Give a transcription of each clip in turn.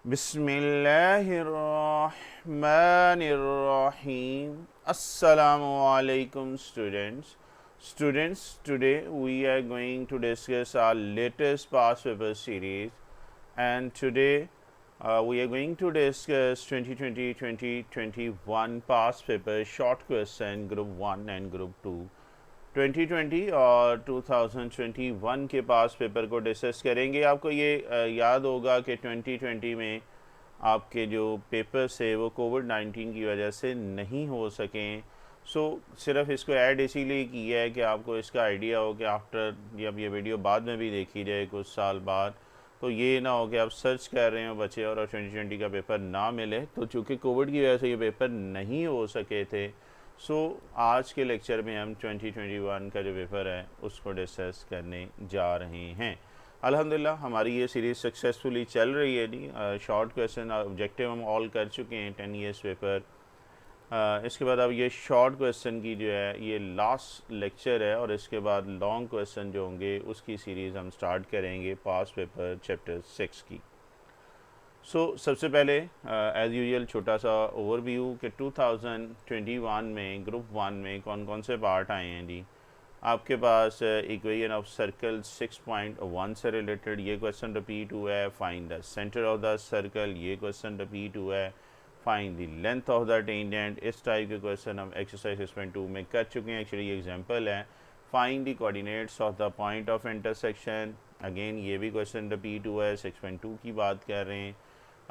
Bismillahirrahmanirrahim. Assalamu alaikum students. Today we are going to discuss our latest past paper series, and today we are going to discuss 2020-2021 past paper short question group 1 and group 2. 2020 और 2021 के पास paper को discuss करेंगे। आपको ये याद होगा कि 2020 में आपके जो पेपर्स है वो कोविड-19 की वजह से नहीं हो सकें। सिर्फ इसको ऐड इसीलिए किया है कि आपको इसका आइडिया हो कि आफ्टर जब ये वीडियो बाद में भी देखी जाए कुछ साल बाद, तो ये ना हो कि आप सर्च कर रहे हो बच्चे और 2020 का पेपर ना मिले। तो चूँकि कोविड की वजह से ये पेपर नहीं हो सके थे, आज के लेक्चर में हम 2021 का जो पेपर है उसको डिस्कस करने जा रहे हैं। अल्हम्दुलिल्लाह हमारी ये सीरीज़ सक्सेसफुली चल रही है जी। शॉर्ट क्वेश्चन ऑब्जेक्टिव हम ऑल कर चुके हैं 10 ईयर्स पेपर। इसके बाद अब ये शॉर्ट क्वेश्चन की जो है ये लास्ट लेक्चर है, और इसके बाद लॉन्ग क्वेश्चन जो होंगे उसकी सीरीज़ हम स्टार्ट करेंगे पास्ट पेपर चैप्टर 6 की। सबसे पहले एज़ यूजुअल छोटा सा ओवरव्यू कि 2021 में ग्रुप 1 में कौन कौन से पार्ट आए हैं जी। आपके पास इक्वेशन ऑफ सर्कल 6.1 से रिलेटेड ये क्वेश्चन रिपीट हुआ है। Find the centre of the circle, ये क्वेश्चन रिपीट हुआ है। Find the length of the tangent, इस टाइप के क्वेश्चन हम एक्सरसाइज 6.2 में कर चुके हैं। एक्चुअली ये एग्जांपल है। Find the coordinates of the point of intersection, again ये भी क्वेश्चन रिपीट हुआ है। 6.2 की बात कर रहे हैं।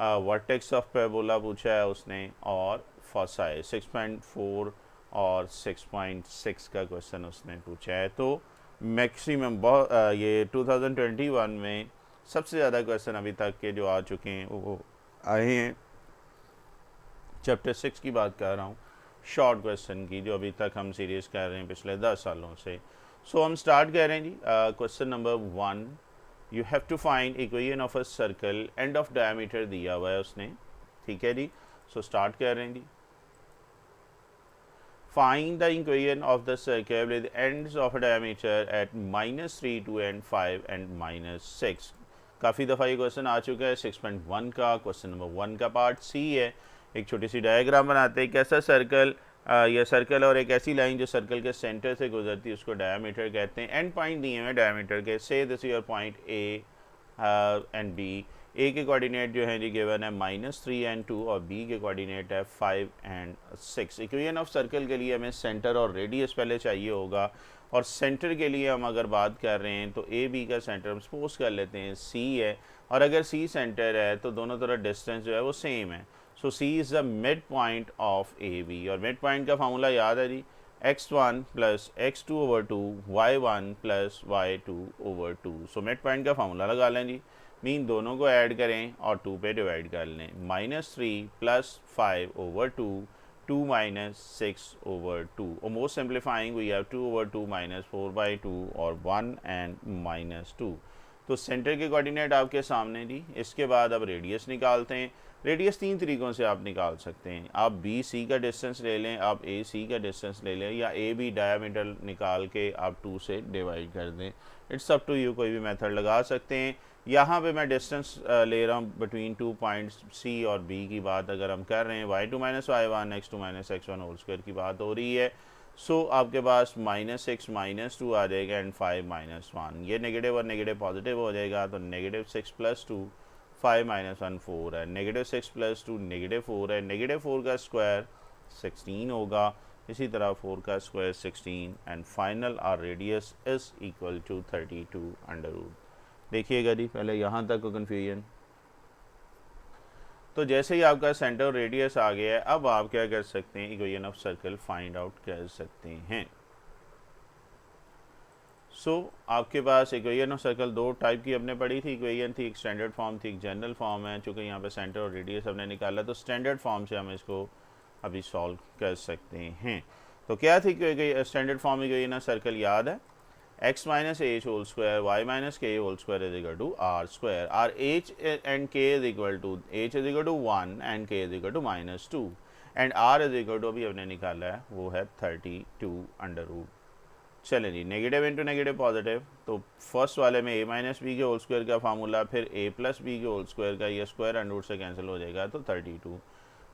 वर्टेक्स ऑफ पैराबोला पूछा है उसने, और फॉसाई 6.4 और 6.6 का क्वेश्चन उसने पूछा है। तो मैक्सिमम बहुत ये 2021 में सबसे ज़्यादा क्वेश्चन अभी तक के जो आ चुके हैं वो आए हैं। चैप्टर 6 की बात कर रहा हूँ, शॉर्ट क्वेश्चन की, जो अभी तक हम सीरीज़ कर रहे हैं पिछले 10 सालों से। हम स्टार्ट कर रहे हैं जी। Question number 1, you have to find equation of a circle, end of diameter दिया हुआ है उसने, ठीक है जी। स्टार्ट कर रहे हैं जी। Find the equation of the circle with ends of diameter at -3, 2 and 5 and -6। काफ़ी दफ़ा ये क्वेश्चन आ चुका है। 6.1 का क्वेश्चन नंबर 1 का पार्ट सी है। एक छोटी सी डायग्राम बनाते हैं। कैसा सर्कल, या सर्कल और एक ऐसी लाइन जो सर्कल के सेंटर से गुजरती है उसको डायमीटर कहते हैं। एंड पॉइंट दिए हुए डायमीटर के, say this your point A and B. A के कोऑर्डिनेट जो है जी गिवन है -3 and 2, और बी के कोऑर्डिनेट है 5 and 6। इक्वेशन ऑफ सर्कल के लिए हमें सेंटर और रेडियस पहले चाहिए होगा, और सेंटर के लिए हम अगर बात कर रहे हैं तो ए बी का सेंटर हम सपोज कर लेते हैं सी है, और अगर सी सेंटर है तो दोनों तरफ डिस्टेंस जो है वो सेम है। C is the midpoint of A B, और मिड पॉइंट का फार्मूला याद है जी, x1 plus x2/2 y1 plus y2/2। Midpoint का फार्मूला लगा लें जी। मीन दोनों को ऐड करें और 2 पे डिवाइड कर लें। -3 प्लस 5/2, 2 माइनस 6/2, और most simplifying we have 2/2 minus 4/2 और 1 एंड -2। तो सेंटर के कोऑर्डिनेट आपके सामने जी। इसके बाद अब रेडियस निकालते हैं। रेडियस 3 तरीक़ों से आप निकाल सकते हैं। आप बी सी का डिस्टेंस ले लें, आप ए सी का डिस्टेंस ले लें, या ए बी डायमीटर निकाल के आप 2 से डिवाइड कर दें। इट्स अप टू यू, कोई भी मेथड लगा सकते हैं। यहाँ पे मैं डिस्टेंस ले रहा हूँ बिटवीन 2 पॉइंट्स सी और बी की बात अगर हम कर रहे हैं, y2 minus y1 x2 minus x1 whole square की बात हो रही है। आपके पास -6 -2 आ जाएगा एंड 5 -1। ये नेगेटिव और नेगेटिव पॉजिटिव हो जाएगा, तो -6 + 2 5 - 1 4 है। -6 + 2 -4 है। -4 का स्क्वायर 16 होगा। इसी तरह 4 का square 16, and final r radius is equal to 32√। देखिएगा जी, पहले यहाँ तक को कन्फ्यूजन। तो जैसे ही आपका सेंटर रेडियस आ गया है, अब आप क्या कर सकते हैं, equation of circle find out कर सकते हैं। आपके पास इक्वेशन ऑफ सर्कल 2 टाइप की हमने पढ़ी थी। इक्वेशन थी, एक स्टैंडर्ड फॉर्म थी, एक जनरल फॉर्म है। चूँकि यहाँ पे सेंटर और रेडियस हमने निकाला, तो स्टैंडर्ड फॉर्म से हम इसको अभी सॉल्व कर सकते हैं। तो क्या थी standard form equation of circle, याद है, x minus h whole square y minus k whole square is equal to r square, r h and k is equal to, h is equal to 1 and k is equal to -2, and r is equal to अभी हमने निकाला है वो है 32√। चलें जी, negative into negative positive, तो first वाले में a माइनस बी के होल स्क्वायर का फार्मूला, फिर a प्लस बी के होल स्क्वायर का, ये स्क्वायर अंडर रूट से कैंसिल हो जाएगा तो 32।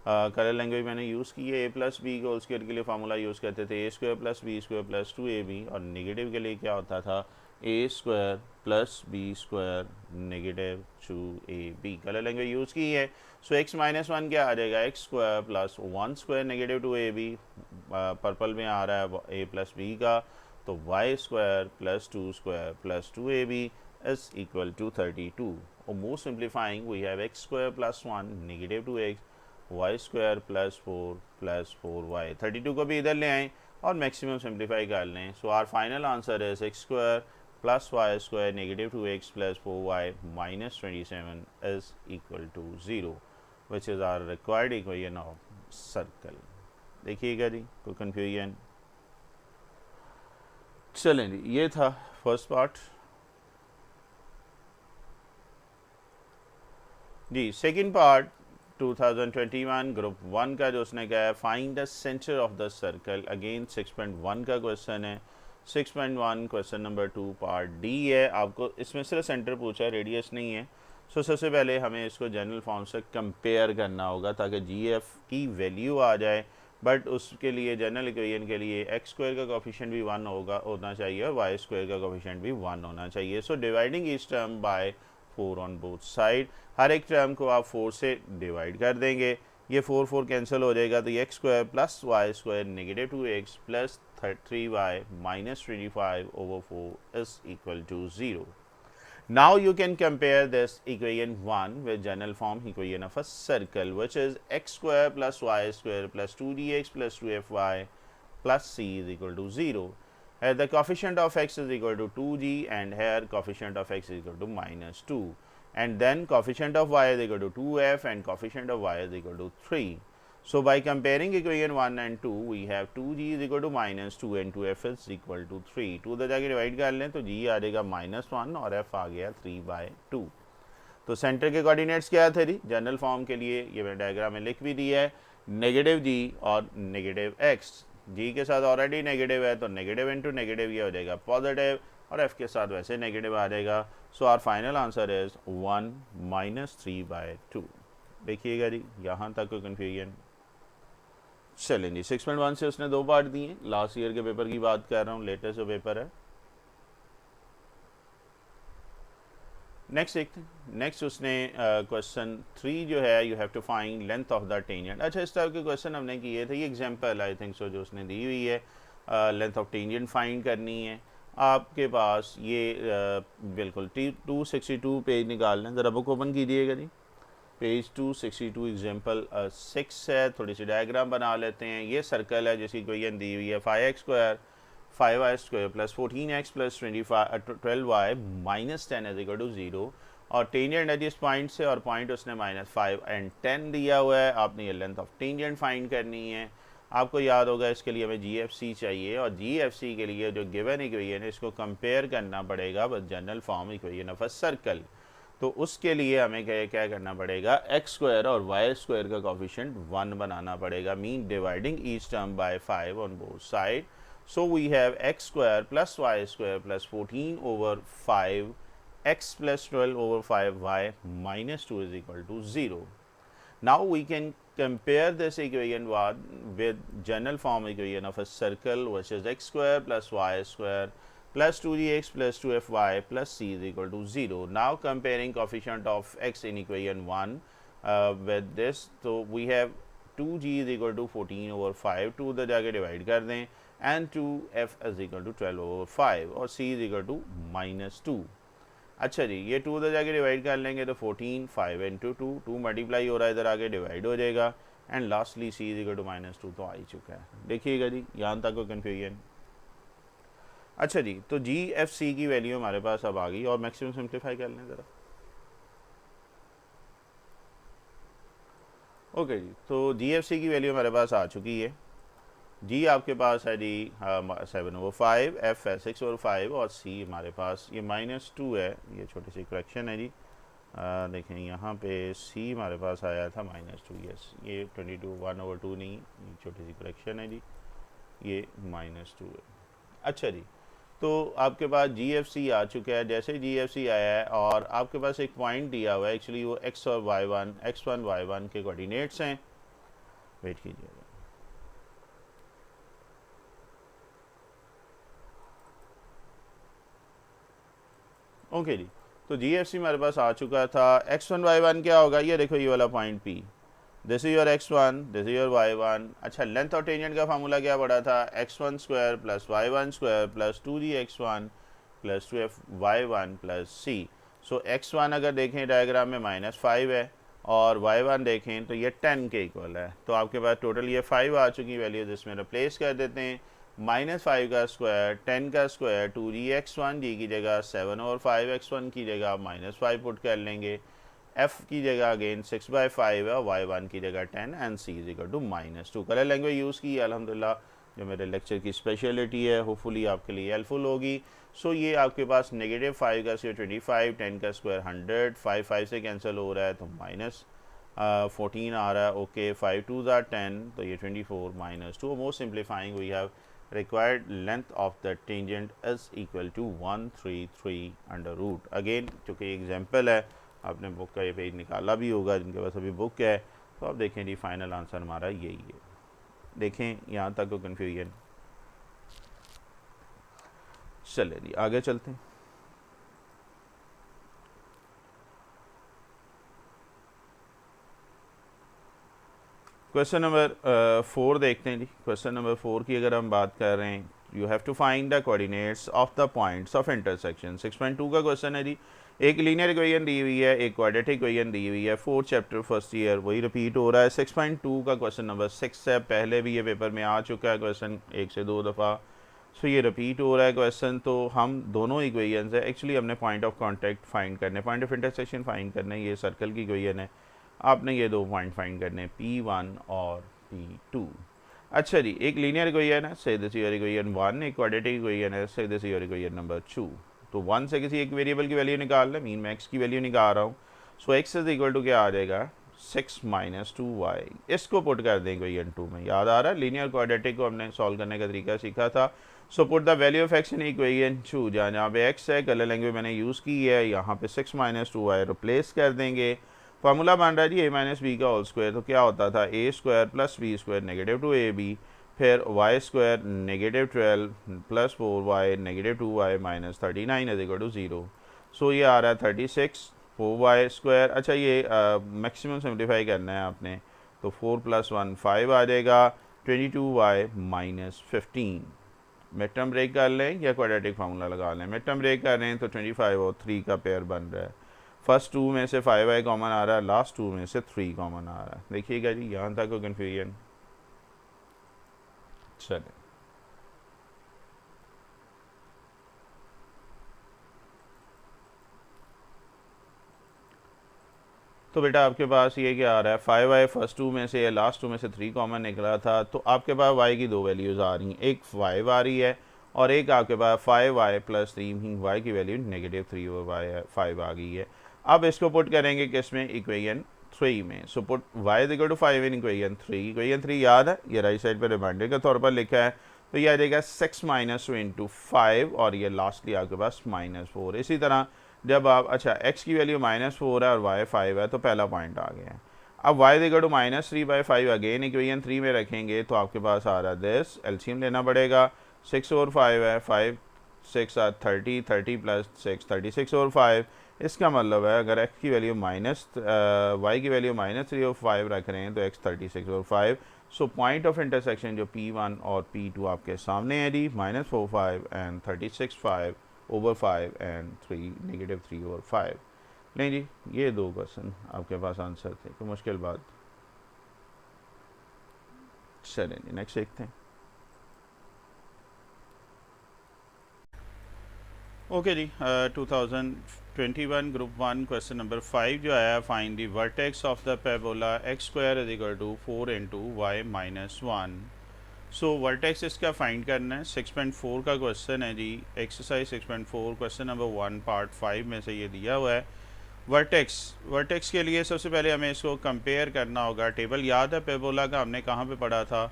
कलर लैंग्वेज मैंने यूज़ की है, a प्लस बी के होल स्क्वायर के लिए फार्मूला यूज़ करते थे a square plus b square plus 2ab, और नेगेटिव के लिए क्या होता था a square plus b square negative 2ab। Colour language use की है। सो x माइनस वन क्या आ जाएगा, x square plus one square negative 2ab, purple में आ रहा है a प्लस बी का, तो y square plus two square plus 2ab is equal to 32। और more simplifying we have x square plus one negative 2x y square plus four y. 32 को भी इधर ले आएँ और मैक्सिमम सिंप्लीफाई कर लें। So our final answer is x square plus y square negative 2x plus 4y minus 27 is equal to 0, which is our required equation of circle. देखिएगा जी, कोई कन्फ्यूजन? चलें जी, ये था फर्स्ट पार्ट जी। सेकंड पार्ट 2021 ग्रुप 1 का जो उसने कहा है, find the centre of the circle. Again 6.1 का क्वेश्चन है। 6.1 क्वेश्चन नंबर 2 पार्ट डी है। आपको इसमें सिर्फ सेंटर पूछा है, रेडियस नहीं है। सो सबसे पहले हमें इसको जनरल फॉर्म से कंपेयर करना होगा ताकि जी एफ की वैल्यू आ जाए, बट उसके लिए जनरल इक्वेशन के लिए एक्स स्क्वायर का कोफिशिएंट भी 1 होना चाहिए और वाई स्क्वायर का कोफिशिएंट भी 1 होना चाहिए। So dividing each term by 4 on both side, हर एक टर्म को आप 4 से डिवाइड कर देंगे। ये 4 कैंसिल हो जाएगा, तो x square plus y square negative 2x plus 3y minus 25 over 4 is equal to 0. Now you can compare this equation 1 with general form equation of a circle, which is x square plus y square plus 2dx plus 2fy plus c is equal to 0. Here the coefficient of x is equal to 2g, and here coefficient of x is equal to minus 2, and then coefficient of y is equal to 2f and coefficient of y is equal to 3. So by comparing equation 1 and 2, we have 2g is equal to minus 2 and 2f is equal to 3. 2 उधर जाके divide कर लें तो g आ जाएगा -1 और f आ गया 3/2। तो centre के कोऑर्डिनेट्स क्या थे जी जनरल फॉर्म के लिए, ये मैंने डायग्राम में लिख भी दिया है, नेगेटिव जी और नेगेटिव एक्स। जी के साथ ऑलरेडी नेगेटिव है तो नेगेटिव इंटू नेगेटिव ये हो जाएगा पॉजिटिव, और एफ के साथ वैसे नेगेटिव आ जाएगा। सो आर फाइनल आंसर इज 1 - 3/2। देखिएगा जी, यहाँ तक कोई कन्फ्यूजन? चलें जी, 6.1 से उसने 2 पार्ट दिए। लास्ट ईयर के पेपर की बात कर रहा हूँ, लेटेस्ट जो पेपर है। नेक्स्ट देखते हैं। नेक्स्ट उसने क्वेश्चन 3 जो है, you have to find length of the tangent. अच्छा, इस टाइप के क्वेश्चन हमने किए थे, ये एग्जांपल आई थिंक सो जो उसने दी हुई है, लेंथ ऑफ टेंजेंट फाइंड करनी है। आपके पास ये बिल्कुल 262 पेज निकाल लें, ज़रा बुक ओपन कीजिएगा जी। पेज 262 एग्जाम्पल 6 है। थोड़ी सी डायग्राम बना लेते हैं। ये सर्कल है जिसकी इक्वेशन दी हुई है 5x square 5y square plus 14x plus 12y minus 10 is equal to 0, और टेंजेंट है जिस पॉइंट से, और पॉइंट उसने -5 एंड 10 दिया हुआ है। आपने ये लेंथ ऑफ टेंजेंट फाइंड करनी है। आपको याद होगा इसके लिए हमें GFC चाहिए, और GFC के लिए जो गिवन इक्वेशन है इसको कंपेयर करना पड़ेगा with general form equation of a circle. तो उसके लिए हमें क्या करना पड़ेगा, एक्स स्क्वायर और वाई स्क्वायर का कोफिशिएंट 1 बनाना पड़ेगा, mean dividing each term by 5 on both side. So we have x square plus y square plus 14 over 5 x plus 12 over 5y minus 2 is equal to 0. Now we can compare this equation with general form equation of a circle, which is x square plus y square plus 2gx plus 2fy plus c is equal to 0. Now comparing coefficient of x in equation 1 with this, so we have 2g is equal to 14 over 5, 2 उधर जाके divide कर दें, and 2f is equal to 12 over 5, और c is equal to -2. अच्छा जी, ये 2 उधर जाके divide कर लेंगे तो 14 5 इंटू 2 मल्टीप्लाई हो रहा है, इधर आगे डिवाइड हो जाएगा, and lastly c is equal to -2 तो आ ही चुका है। देखिएगा जी, यहाँ तक कोई कन्फ्यूजन? अच्छा जी, तो GFC की वैल्यू हमारे पास अब आ गई, और मैक्सिमम सिंप्लीफाई कर लें ज़रा। ओके जी, तो GFC की वैल्यू हमारे पास आ चुकी है। जी आपके पास है जी 7/5, एफ है 6/5, और सी हमारे पास ये -2 है। ये छोटी सी करेक्शन है जी, देखें यहाँ पे सी हमारे पास आया था -2, यस, ये 22 1/2 नहीं, ये छोटी सी करेक्शन है जी, ये -2 है। अच्छा जी, तो आपके पास GFC आ चुका है। जैसे GFC आया है और आपके पास एक पॉइंट दिया हुआ है, एक्चुअली वो x और y1 x1 y1 के कोऑर्डिनेट्स हैं। वेट कीजिएगा। ओके जी, तो GFC हमारे पास आ चुका था। x1 y1 क्या होगा, ये देखो ये वाला point P, this is your x1, this is your y1। अच्छा, लेंथ और टेंजेंट का फार्मूला क्या पड़ा था, x1 square plus y1 square plus 2gx1 plus 2y1 plus c। सो x1 अगर देखें डायग्राम में -5 है और y1 देखें तो ये 10 के इक्वल है। तो आपके पास टोटल ये 5 आ चुकी वैल्यूज, इसमें रिप्लेस कर देते हैं। -5 का स्क्वायर 10 का स्क्वायर 2gx1, जी की जगह 7 और 5x1 की जगह -5 पुट कर लेंगे। f की जगह अगेन 6/5 है, y1 की जगह 10 and c is equal to -2। Colour language use की अल्हम्दुलिल्लाह, जो मेरे लेक्चर की स्पेशलिटी है, होपफुली आपके लिए हेल्पफुल होगी। सो ये आपके पास -5 का स्क्वायर 25, 10 का स्क्वायर 100, 5 से कैंसिल हो रहा है तो -14 आ रहा है। ओके, 5 2s are 10, तो ये 24 -2। Most simplifying we have required length of the tangent is equal to 133 under root. Again चूँकि एग्जाम्पल है, आपने बुक का ये पेज निकाला भी होगा, जिनके पास अभी बुक है, तो आप देखें जी फाइनल आंसर हमारा यही है। देखें यहाँ तक को कन्फ्यूजन। चले जी आगे चलते हैं। क्वेश्चन नंबर 4 देखते हैं जी। क्वेश्चन नंबर 4 की अगर हम बात कर रहे हैं, you have to find the coordinates of the points of intersection. 6.2 का क्वेश्चन है जी। एक लीनियर इक्वेशन दी हुई है, एक क्वाड्रेटिक इक्वेशन दी हुई है। 4th चैप्टर फर्स्ट ईयर, वही रिपीट हो रहा है। 6.2 का क्वेश्चन नंबर 6 है, पहले भी ये पेपर में आ चुका है क्वेश्चन 1 से 2 दफ़ा। सो ये रिपीट हो रहा है क्वेश्चन। तो हम दोनों इक्वेशन है, एक्चुअली हमने पॉइंट ऑफ कॉन्टैक्ट फाइंड करने, पॉइंट ऑफ इंटरसेक्शन फाइंड करने। ये सर्कल की इक्वेशन है, आपने ये दो पॉइंट फाइंड करने, P1 और P2। अच्छा जी, एक लीनियर इक्वेशन है, से दिस योर इक्वेशन 1, एक क्वाड्रेटिक इक्वेशन है, से दिस योर इक्वेशन नंबर 2। तो 1 से किसी एक वेरिएबल की वैल्यू निकाल लें, मीन मैं x की वैल्यू निकाल रहा हूँ। सो x इज इक्वल टू क्या आ जाएगा, 6 - 2y। इसको पुट कर दें इक्वेशन 2 में। याद आ रहा है, लीनियर क्वाड्रेटिक को हमने सॉल्व करने का तरीका सीखा था। So put the value of x in equation 2, जहाँ पे x है, कलर लैंग्वेज मैंने यूज़ की है, यहाँ पे 6 - 2y रिप्लेस कर देंगे। फार्मूला बन रहा है जी a माइनस बी का होल स्क्वायर। तो क्या होता था, a square plus b square negative 2ab, फिर y square -12 plus 4y -2y minus 39 is equal to 0। So ये आ रहा है 36 4y स्क्वायर। अच्छा, ये मैक्सिमम सिंप्लीफाई करना है आपने, तो 4 + 1 5 आ जाएगा, 22y -15। मिड टर्म ब्रेक कर लें या क्वाड्रेटिक फार्मूला लगा लें। मिड टर्म ब्रेक कर रहे हैं तो 25 और 3 का पेयर बन रहा है। फर्स्ट 2 में से 5y कॉमन आ रहा है, लास्ट 2 में से 3 कॉमन आ रहा है। देखिएगा जी, यहाँ तक को कन्फ्यूजन। चले, तो बेटा आपके पास ये क्या आ रहा है, 5y फर्स्ट 2 में से या लास्ट 2 में से 3 कॉमन निकला था। तो आपके पास y की दो वैल्यूज़ आ रही हैं, एक 5 आ रही है और एक आपके पास 5y + 3 y की वैल्यू -3 और 5 आ गई है। अब इसको पुट करेंगे किस में, इक्वेशन 3 में। So put y equal to 5 in equation 3। Equation 3 याद है, ये राइट साइड पर रिमाइंडर के तौर पर लिखा है। तो ये आ जाएगा 6 - 2 × 5 और ये लास्टली आपके पास -4। इसी तरह जब आप, अच्छा x की वैल्यू -4 है और y 5 है, तो पहला पॉइंट आ गया है। अब y equal to -3/5 again equation 3 में रखेंगे, तो आपके पास आ रहा है दिस, एलसीएम लेना पड़ेगा। 6 और 5 है, 5 6 are 30, 30 + 6 36 और 5। इसका मतलब है अगर x की वैल्यू y की वैल्यू -3 और 5 रख रहे हैं तो x 36 और 5। सो पॉइंट ऑफ इंटरसेक्शन जो P1 और P2 आपके सामने है जी, -4 5 एंड 36 5 over 5 and 3 -3 over 5। नहीं जी, ये दो क्वेश्चन आपके पास आंसर थे, कोई मुश्किल बात। चलें जी नेक्स्ट देखते हैं। ओके जी, 2021 ग्रुप 1 क्वेश्चन नंबर 5 जो आया, find the vertex of the parabola x² is equal to 4 × y - 1। So vertex इसका फाइंड करना है। 6.4 का क्वेश्चन है जी, एक्सरसाइज 6.4 क्वेश्चन नंबर 1 पार्ट 5 में से ये दिया हुआ है। वर्टेक्स के लिए सबसे पहले हमें इसको कंपेयर करना होगा। टेबल याद है पैराबोला का, हमने कहाँ पे पढ़ा था,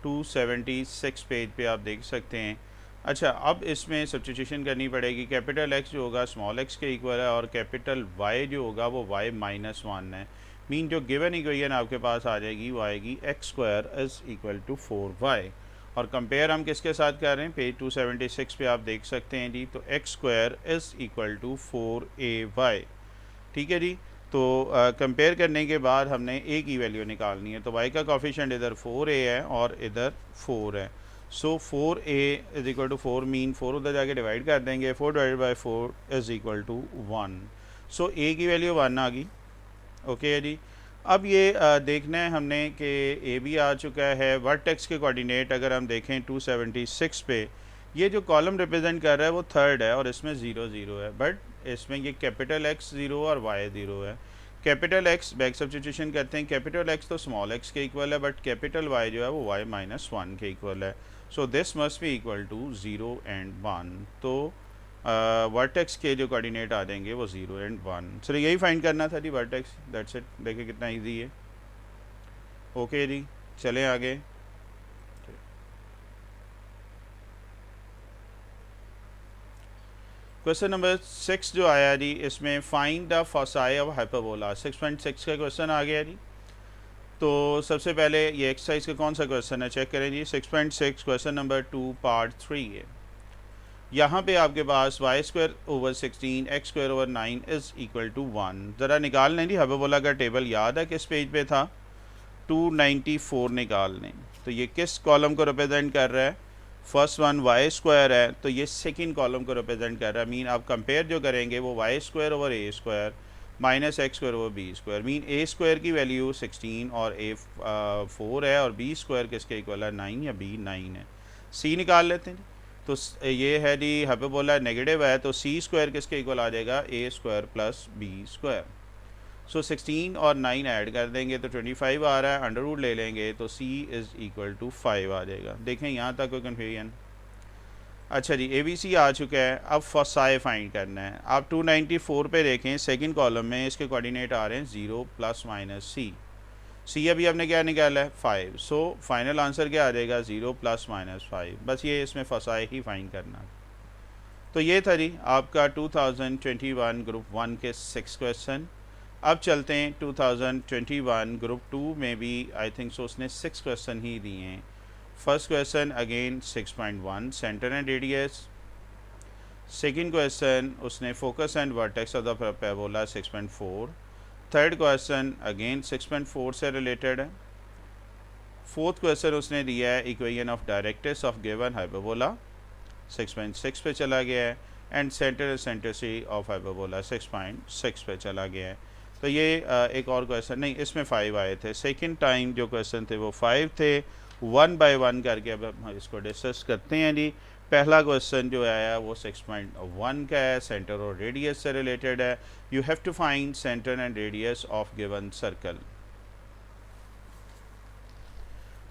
276 पेज पे आप देख सकते हैं। अच्छा, अब इसमें सब्स्टिट्यूशन करनी पड़ेगी। कैपिटल एक्स जो होगा स्मॉल एक्स के इक्वल है और कैपिटल वाई जो होगा वो वाई माइनस वन है। मीन जो गिवन इक्वेशन आपके पास आ जाएगी वो आएगी x square is equal to 4y। और कंपेयर हम किसके साथ कर रहे हैं, पेज 276 पे आप देख सकते हैं जी। तो x square is equal to 4ay, ठीक है जी। तो कंपेयर करने के बाद हमने ए की वैल्यू निकालनी है। तो वाई का कॉफिशेंट इधर 4a है और इधर 4 है। So 4a is equal to 4 mean 4 उधर जाके डिवाइड कर देंगे, 4 divide by 4 is equal to 1। So a की वैल्यू 1 आ गई। ओके जी। अब ये देखना है हमने कि ए भी आ चुका है। वर्टेक्स के कोऑर्डिनेट अगर हम देखें 276 पे, ये जो कॉलम रिप्रेजेंट कर रहा है वो थर्ड है और इसमें 0 0 है, बट इसमें ये कैपिटल एक्स 0 और वाई 0 है। कैपिटल एक्स बैक सब्स्टिट्यूशन करते हैं, कैपिटल एक्स तो स्मॉल एक्स के इक्वल है, बट कैपिटल वाई जो है वो वाई माइनस वन के इक्वल है। So this must be equal to 0 and 1। तो वर्टेक्स के जो कोऑर्डिनेट आ जाएंगे वो 0 एंड 1। सर यही फाइंड करना था जी वर्टेक्स, दैट्स इट। देखिए कितना इजी है। ओके जी, चलें आगे। क्वेश्चन नंबर 6 जो आया जी, इसमें फाइंड द फॉसाई ऑफ हाइपरबोला। 6.6 का क्वेश्चन आ गया जी। तो सबसे पहले ये एक्सरसाइज का कौन सा क्वेश्चन है चेक करें जी। 6.6 क्वेश्चन नंबर 2 पार्ट 3 है। यहाँ पे आपके पास y square over 16 x square over 9 is equal to 1। ज़रा निकाल लें जी हाइपरबोला का टेबल, याद है किस पेज पे था, 294 निकाल लें। तो ये किस कॉलम को रिप्रेजेंट कर रहा है, फर्स्ट वन वाई स्क्वायर है, तो ये सेकंड कॉलम को रिप्रेजेंट कर रहा है। मीन आप कंपेयर जो करेंगे वो y square over a square minus x square over b square. Mean a square की वैल्यू 16 और ए 4 है और बी स्क्वायर किसके इक्वल है, 9 या बी 9 है। सी निकाल लेते हैं। तो ये है जी हाइपरबोला नेगेटिव है, तो सी स्क्वायर किसके इक्वल आ जाएगा, ए स्क्वायर प्लस बी स्क्वायर। सो 16 और 9 ऐड कर देंगे तो 25 आ रहा है, अंडर रूट ले लेंगे तो c इज़ इक्वल टू 5 आ जाएगा। देखें यहाँ तक कोई कन्फ्यूजन। अच्छा जी, ए बी सी आ चुका है। अब फॉसाई फाइंड करना है। आप 294 पे देखें, सेकंड कॉलम में इसके कोऑर्डिनेट आ रहे हैं 0 प्लस माइनस सी। सी अभी आपने क्या निकाला है, 5। सो फाइनल आंसर क्या आ जाएगा, 0 प्लस माइनस 5। बस ये इसमें फॉसाई ही फाइंड करना। तो ये था जी आपका 2021 ग्रुप 1 के 6 क्वेश्चन। अब चलते हैं 2021 ग्रुप 2 में भी आई थिंक सो उसने 6 क्वेश्चन ही दिए हैं। First question again 6.1 centre and radius. Second question उसने focus and vertex of the parabola 6.4। Third question again 6.4 से रिलेटेड है। फोर्थ क्वेश्चन उसने दिया है equation of directrix of given hyperbola, 6.6 पे चला गया है। And centre eccentricity of hyperbola 6.6 पे चला गया है। तो ये एक और क्वेश्चन नहीं, इसमें 5 आए थे। सेकंड टाइम जो क्वेश्चन थे वो 5 थे। 1 बाय 1 करके अब हम इसको डिस्कस करते हैं जी। पहला क्वेश्चन जो आया वो 6.1 का है, सेंटर और रेडियस से रिलेटेड है। You have to find centre and radius of given circle.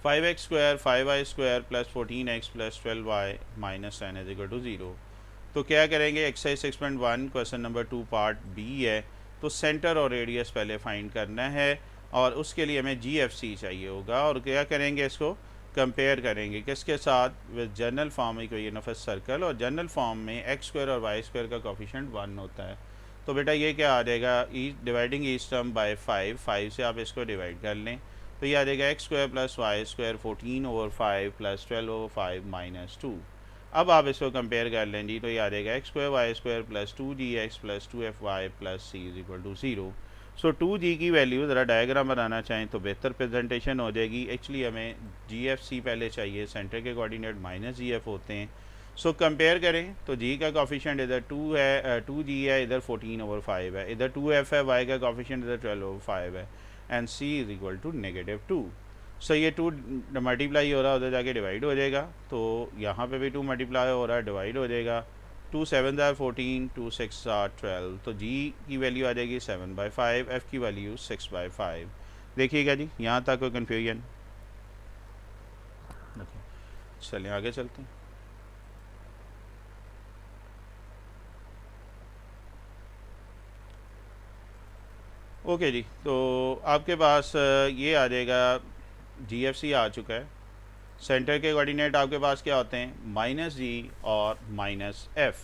5x square 5y square plus 14x plus 12y minus 10 is equal to 0। तो क्या करेंगे, exercise 6.1 question number 2 part b है। तो सेंटर और radius पहले find करना है और उसके लिए हमें GFC चाहिए होगा। और क्या करेंगे, इसको कंपेयर करेंगे किसके साथ, with general form equation of a circle. और जनरल फॉर्म में एक्स स्क्वायर और वाई स्क्वायर का कोफिशिएंट 1 होता है। तो बेटा ये क्या आ जाएगा, डिवाइडिंग ईच टर्म बाय 5 से आप इसको डिवाइड कर लें तो ये आ जाएगा x square plus y square 14 over 5 plus 12 over 5 minus 2। अब आप इसको कंपेयर कर लें जी, तो ये आ जाएगा x square y square plus 2gx plus 2fy plus c is equal to 0। So 2g की वैल्यू ज़रा डायग्राम बनाना चाहें तो बेहतर प्रेजेंटेशन हो जाएगी। एक्चुअली हमें GFC पहले चाहिए, सेंटर के कोऑर्डिनेट माइनस GF होते हैं। सो कंपेयर करें तो g का कॉफिशिएंट इधर 2 है, 2g है, इधर 14 ओवर 5 है, इधर 2f है, y का कॉफिशिएंट इधर 12 ओवर 5 है and c is equal to -2। So ये 2 मल्टीप्लाई हो रहा है, उधर जाके डिवाइड हो जाएगा। तो यहाँ पे भी 2 मल्टीप्लाई हो रहा है, डिवाइड हो जाएगा। 2 7 14, 2 6 12। तो g की वैल्यू आ जाएगी 7/5, f की वैल्यू 6/5। देखिएगा जी, यहाँ तक कोई कन्फ्यूजन। चलिए आगे चलते हैं। ओके जी, तो आपके पास ये आ जाएगा, GFC आ चुका है सेंटर के कोऑर्डिनेट आपके पास क्या होते हैं, -g और -f।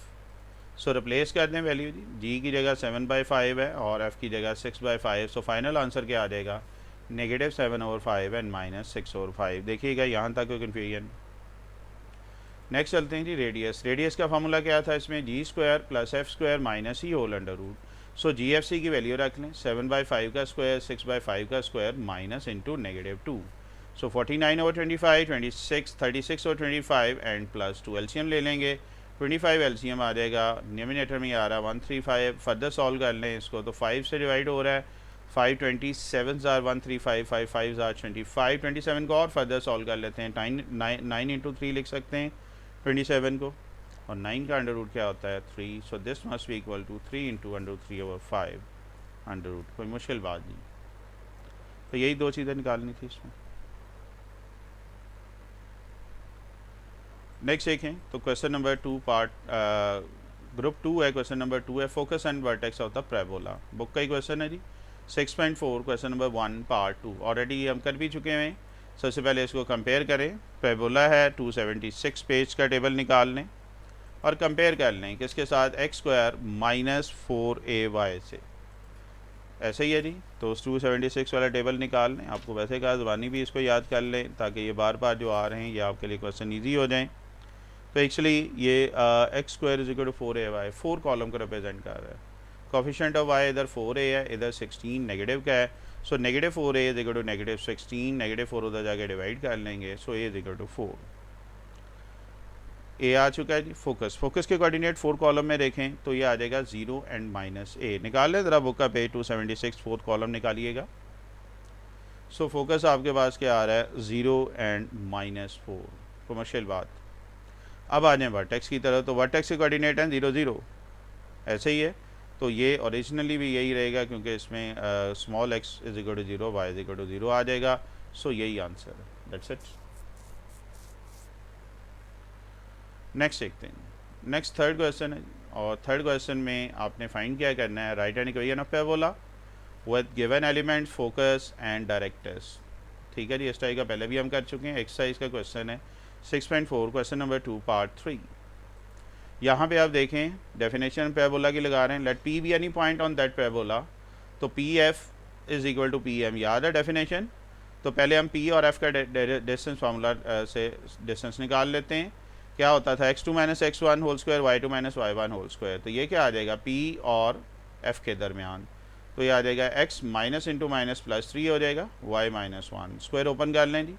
सो रिप्लेस कर दें वैल्यू, जी की जगह 7/5 है और f की जगह 6/5। सो फाइनल आंसर क्या आ जाएगा, -7/5 एंड -6/5। देखिएगा यहाँ तक कोई कन्फ्यूजन। नेक्स्ट चलते हैं जी रेडियस। रेडियस का फार्मूला क्या था इसमें, g² + f² - e whole under root. So GFC की वैल्यू रख लें, 7/5 का स्क्वायर 6/5 का square minus into -2। So 49/25, 26, 36/25 and +2 LCM ले लेंगे। 25 एलसीएम आ जाएगा, न्यूमिनेटर में आ रहा है 135। फर्दर सॉल्व कर लें इसको तो 5 से डिवाइड हो रहा है, 5 27 135, 5 5 25। 27 को और फर्दर सॉल्व कर लेते हैं, 9 इंटू 3 लिख सकते हैं 27 को, और 9 का अंडर रूट क्या होता है 3। So this must be equal to 3 into √3/5 under root. कोई मुश्किल बात नहीं, तो यही दो चीज़ें निकालनी थी इसमें। नेक्स्ट देखें तो क्वेश्चन नंबर 2 पार्ट ग्रुप 2 है। क्वेश्चन नंबर 2 है focus and vertex of the parabola. Book का ही क्वेश्चन है जी, 6.4 क्वेश्चन नंबर 1 पार्ट 2। ऑलरेडी हम कर भी चुके हैं। सबसे पहले इसको कंपेयर करें। पैराबोला है 276 पेज का टेबल निकाल लें और कंपेयर कर लें किसके साथ, x² - 4ay से। ऐसे ही है जी, तो 276 वाला टेबल निकाल लें। आपको वैसे कहा ज़बानी भी इसको याद कर लें ताकि ये बार बार जो आ रहे हैं ये आपके लिए क्वेश्चन ईजी हो जाएं। तो एक्चुअली ये x² = 4ay 4 कॉलम को रिप्रेजेंट कर रहा है। कोफिशिएंट ऑफ y इधर 4a है, इधर 16 नेगेटिव का है। सो -4a = -16, -4 उधर जाके डिवाइड कर लेंगे। सो a = 4। ए आ चुका है जी। फोकस के कोऑर्डिनेट 4 कॉलम में देखें तो ये आ जाएगा 0 एंड -a। निकाल लें ज़रा बुक का पेज 276 4th कॉलम निकालिएगा। सो फोकस आपके पास क्या आ रहा है, 0 एंड -4। तो मुश्किल बात। अब आ जाए वर्टेक्स की तरफ, तो वर्टेक्स के कोऑर्डिनेट हैं 0 0, ऐसे ही है। तो ये ओरिजिनली भी यही रहेगा क्योंकि इसमें स्मॉल x = 0, y = 0 आ जाएगा। सो यही आंसर है, दैट्स इट। नेक्स्ट देखते हैं। नेक्स्ट थर्ड क्वेश्चन है, और थर्ड क्वेश्चन में आपने फाइंड क्या करना है, right an equation of parabola with given elements, focus and directors. ठीक है जी, इस टाइप का पहले भी हम कर चुके हैं। एक्सरसाइज का क्वेश्चन है 6.4 क्वेश्चन नंबर 2 पार्ट 3। यहाँ पे आप देखें डेफिनेशन पैराबोला की लगा रहे हैं, let P be any point on that parabola. तो PF = PM, याद है डेफिनेशन। तो पहले हम P और F का डिस्टेंस फार्मूला से डिस्टेंस निकाल लेते हैं। क्या होता था, x2 - x1 whole square, y2 - y1 whole square. तो ये क्या आ जाएगा, P और F के दरमियान। तो ये आ जाएगा x -(-) हो जाएगा, y -1 स्क्वायर ओपन कर लें जी।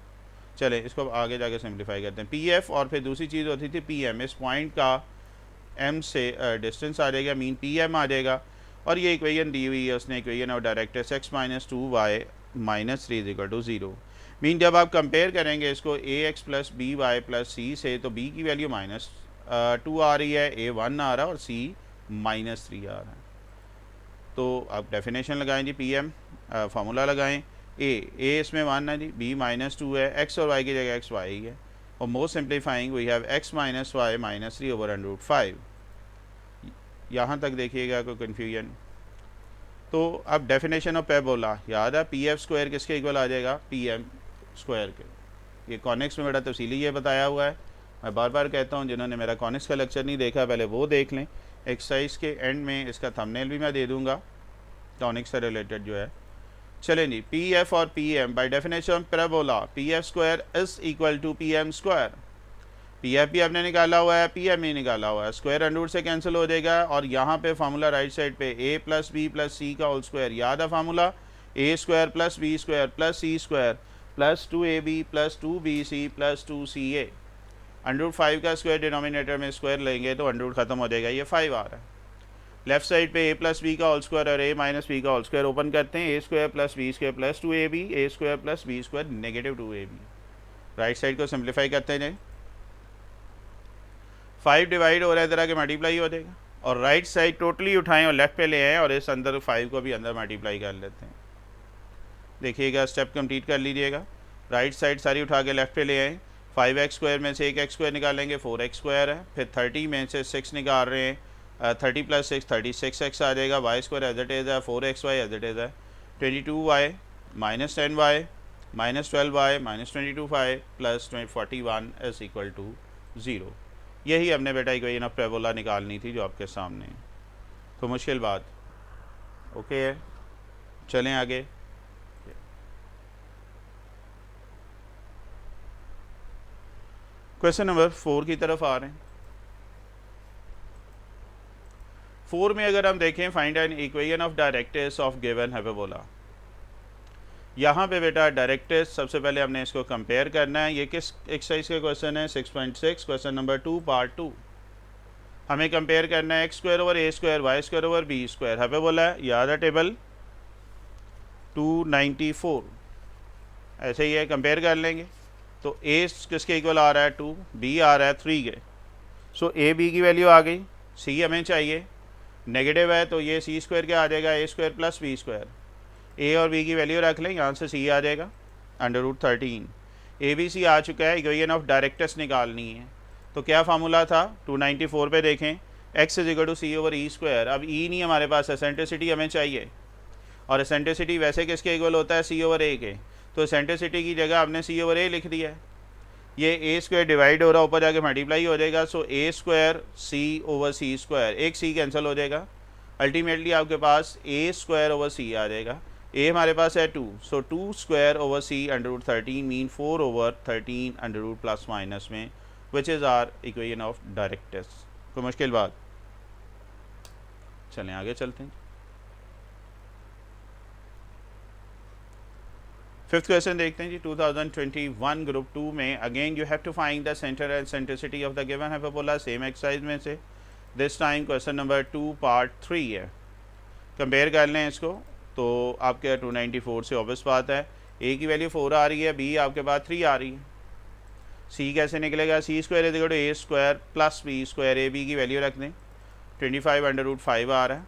चले इसको आगे जाके सिंप्लीफाई करते हैं। PF और फिर दूसरी चीज़ होती थी PM, इस पॉइंट का M से डिस्टेंस आ जाएगा, मीन PM आ जाएगा। और ये इक्वेशन दी हुई है उसने, equation of directors x - 2y - 3 = 0। Mean जब आप कंपेयर करेंगे इसको ax + by + c से, तो b की वैल्यू -2 आ रही है, a 1 आ रहा है और c -3 आ रहा है। तो आप डेफिनेशन लगाएं जी, PM फार्मूला लगाएं। a इसमें 1 है जी, b -2 है, x और y की जगह x y ही है। और most simplifying we have x - y - 3/√5। यहाँ तक देखिएगा कोई कन्फ्यूजन। तो अब डेफिनेशन ऑफ पैराबोला याद है, PF² किसके इक्वल आ जाएगा, PM² के। ये कॉनिक्स में बड़ा तफसीली ये बताया हुआ है। मैं बार बार कहता हूँ जिन्होंने मेरा कॉनिक्स का लेक्चर नहीं देखा पहले वो देख लें। एक्सरसाइज के एंड में इसका थंबनेल भी मैं दे दूँगा कॉनिक्स से रिलेटेड जो है। चलें जी, PF और PM by definition of parabola PF² = PM²। PF भी आपने निकाला हुआ है, PM ही निकाला हुआ है, स्क्वायर अंडर रूट से कैंसिल हो जाएगा। और यहाँ पे फार्मूला राइट साइड पे a + b + c का होल स्क्वायर, याद है formula, a² + b² + c² + 2ab + 2bc + 2ca। √5 का स्क्वायर डिनोमिनेटर में स्क्वायर लेंगे तो अंडर रूट खत्म हो जाएगा, ये 5 आ रहा है। लेफ्ट साइड पे a + b का होल स्क्वायर और a - b का होल स्क्वायर ओपन करते हैं, a² + b² + 2ab, a² + b² -2ab। Right side को सिंप्लीफाई करते हैं, 5 डिवाइड हो रहा है इधर आके मल्टीप्लाई हो जाएगा। और राइट साइड टोटली उठाएं और लेफ्ट पे ले आएँ और इस अंदर 5 को भी अंदर मल्टीप्लाई कर लेते हैं। देखिएगा स्टेप कंप्लीट कर लीजिएगा। राइट साइड सारी उठा के लेफ्ट पे ले आएँ। 5x² में से एक x² निकालेंगे, 4x² है। फिर 30 में से 6 निकाल रहे हैं, 30 + 6 36x आ जाएगा। y² एज इट इज़ है, 4xy एज इट इज़ है, 22y - 10y -12y -22y plus 41 is equal to 0। यही हमने बेटा इक्वेशन ऑफ पैराबोला निकालनी थी जो आपके सामने है। तो मुश्किल बात ओके है, चलें आगे। क्वेश्चन नंबर 4 की तरफ आ रहे हैं। 4 में अगर हम देखें find an equation of directrix of given hyperbola. यहाँ पे बेटा डायरेक्ट्रिक्स सबसे पहले हमने इसको कंपेयर करना है। ये किस एक्सरसाइज के क्वेश्चन है? 6.6 क्वेश्चन नंबर 2 पार्ट 2। हमें कंपेयर करना है x square over a square y square over b square. Hyperbola है, याद है टेबल 294 ऐसे ही है, कंपेयर कर लेंगे। तो ए किसके इक्वल आ रहा है 2, बी आ रहा है 3 के। सो ए बी की वैल्यू आ गई, सी हमें चाहिए, नेगेटिव है तो ये सी स्क्वायर क्या आ जाएगा ए स्क्वायर प्लस बी स्क्वायर। ए और बी की वैल्यू रख लें, यहाँ से सी आ जाएगा √13। ए बी सी आ चुका है, इक्वेशन ऑफ डायरेक्ट्रिक्स निकालनी है। तो क्या फार्मूला था 294 पे देखें, x is equal to c over e square. अब ई नहीं हमारे पास, एसेंट्रिसिटी हमें चाहिए और एसेंट्रिसिटी वैसे किसके इक्वल होता है? सी ओवर ए के। तो एसेंट्रिसिटी की जगह हमने सी ओवर ए लिख दिया है। ये ए स्क्वायर डिवाइड हो रहा है, ऊपर जाके मल्टीप्लाई हो जाएगा। सो ए स्क्वायर सी ओवर सी स्क्वायर, एक सी कैंसिल हो जाएगा। अल्टीमेटली आपके पास ए स्क्वायर ओवर सी आ जाएगा। ए हमारे पास है 2, so 2 square over c √13 mean 4 over 13 under plus minus में, which is our equation of directrix. कोई मुश्किल बात? चलें आगे चलते हैं। 5th क्वेश्चन देखते हैं जी। 2021 ग्रुप 2 में again you have to find the centre and eccentricity of the given hyperbola. Same exercise में से this time question number 2 part 3 है। कंपेयर कर लें इसको तो आपके 294 से ऑब्वियस बात है, ए की वैल्यू 4 आ रही है, बी आपके पास 3 आ रही है। सी कैसे निकलेगा? C square is equal to a square plus b square. A b की वैल्यू रख दें, 25 √5 आ रहा है।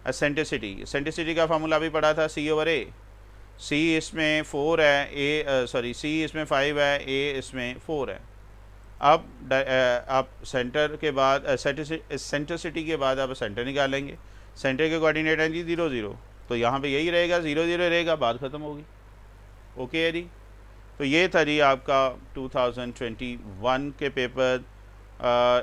एसेंट्रिसिटी का फार्मूला भी पढ़ा था, सी ओवर ए। सी इसमें 4 है, सी इसमें 5 है, ए इसमें 4 है। अब आप सेंटर के बाद सेंट्रिसिटी के बाद आप सेंटर निकालेंगे। सेंटर के कोऑर्डिनेट हैं जी 0 0, तो यहाँ पे यही रहेगा 0 0 रहेगा, बात ख़त्म होगी। ओके है जी। तो ये था जी आपका 2021 के पेपर।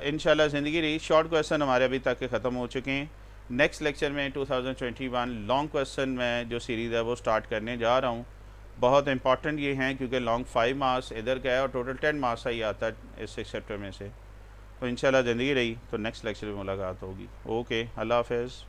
इंशाल्लाह ज़िंदगी रही। शॉर्ट क्वेश्चन हमारे अभी तक के ख़त्म हो चुके हैं। नेक्स्ट लेक्चर में 2021 लॉन्ग क्वेश्चन में जो सीरीज़ है वो स्टार्ट करने जा रहा हूँ। बहुत इंपॉर्टेंट ये हैं क्योंकि लॉन्ग 5 मार्क्स इधर का है और टोटल 10 मार्क्स ही आता है इस 6 चैप्टर में से। तो इंशाल्लाह ज़िंदगी रही तो नेक्स्ट लेक्चर में मुलाकात होगी। ओके, अल्लाह हाफ़िज़।